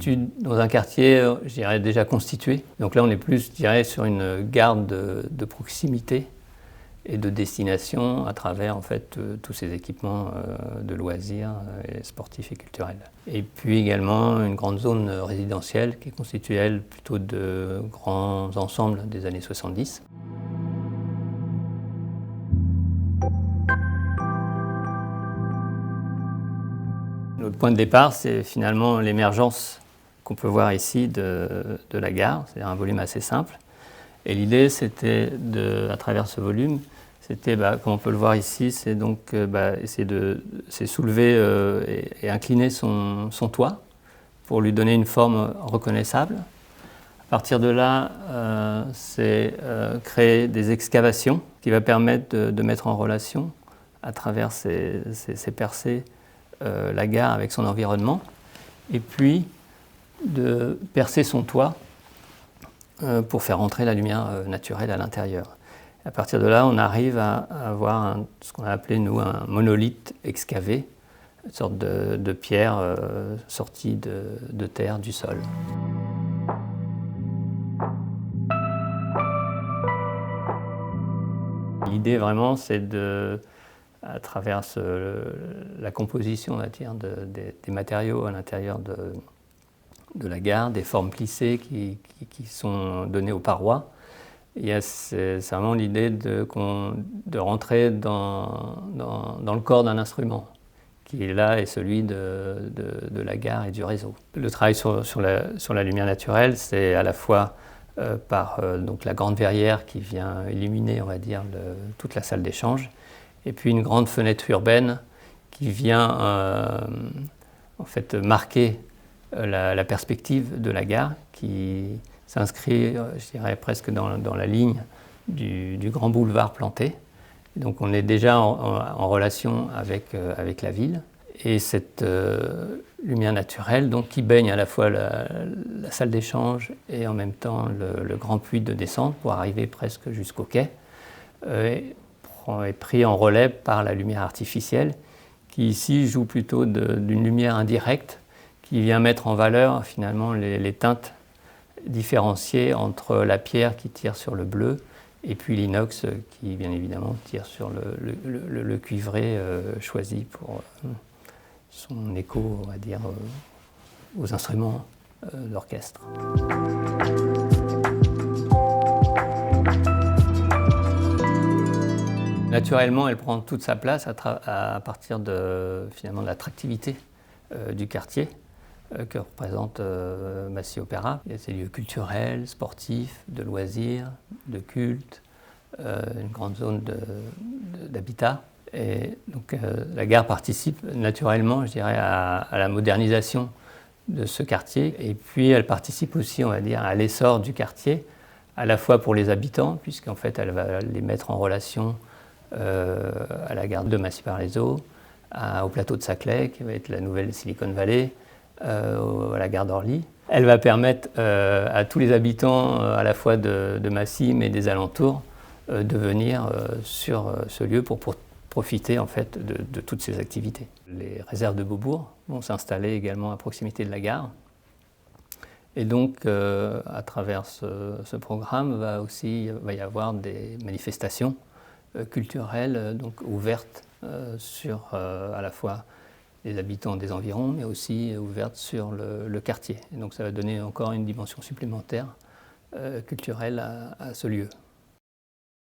d'habitude dans un quartier, je dirais, déjà constitué. Donc là, on est plus, je dirais, sur une gare de proximité et de destination à travers en fait tous ces équipements de loisirs et sportifs et culturels. Et puis également une grande zone résidentielle qui est constituée, elle, plutôt de grands ensembles des années 70. Notre point de départ, c'est finalement l'émergence qu'on peut voir ici de la gare, c'est-à-dire un volume assez simple. Et l'idée, c'était, à travers ce volume, c'était, comme on peut le voir ici, c'est donc essayer de soulever et incliner son toit pour lui donner une forme reconnaissable. À partir de là, c'est créer des excavations qui va permettre de mettre en relation, à travers ces percées, la gare avec son environnement, et puis de percer son toit pour faire entrer la lumière naturelle à l'intérieur. À partir de là, on arrive à avoir ce qu'on a appelé, nous, un monolithe excavé, une sorte de pierre sortie de terre, du sol. L'idée vraiment, c'est à travers la composition, on va dire, des matériaux à l'intérieur de la gare, des formes plissées qui sont données aux parois. C'est vraiment l'idée de rentrer dans le corps d'un instrument, qui est là est celui de la gare et du réseau. Le travail sur la lumière naturelle, c'est à la fois par donc la grande verrière qui vient illuminer, on va dire, toute la salle d'échange, et puis une grande fenêtre urbaine qui vient en fait marquer la perspective de la gare, qui s'inscrit, je dirais, presque dans la ligne du grand boulevard planté. Donc on est déjà en relation avec la ville. Et cette lumière naturelle, donc, qui baigne à la fois la salle d'échange et en même temps le grand puits de descente pour arriver presque jusqu'au quai, est pris en relais par la lumière artificielle, qui ici joue plutôt d'une lumière indirecte, qui vient mettre en valeur finalement les teintes différenciées entre la pierre qui tire sur le bleu et puis l'inox qui bien évidemment tire sur le cuivré choisi pour son écho, on va dire, aux instruments d'orchestre. Naturellement, elle prend toute sa place à partir finalement de l'attractivité du quartier que représente Massy Opéra. Il y a ces lieux culturels, sportifs, de loisirs, de culte, une grande zone d'habitat. Et donc la gare participe naturellement, je dirais, à la modernisation de ce quartier. Et puis elle participe aussi, on va dire, à l'essor du quartier, à la fois pour les habitants, puisqu'en fait elle va les mettre en relation à la gare de Massy-par-les-Eaux, au plateau de Saclay, qui va être la nouvelle Silicon Valley, à la gare d'Orly. Elle va permettre à tous les habitants, à la fois de Massy, mais des alentours, de venir sur ce lieu pour profiter en fait de toutes ces activités. Les réserves de Beaubourg vont s'installer également à proximité de la gare. Et donc, à travers ce programme, va y avoir des manifestations culturelles donc ouvertes sur à la fois les habitants des environs, mais aussi ouvertes sur le quartier. Et donc ça va donner encore une dimension supplémentaire culturelle à ce lieu.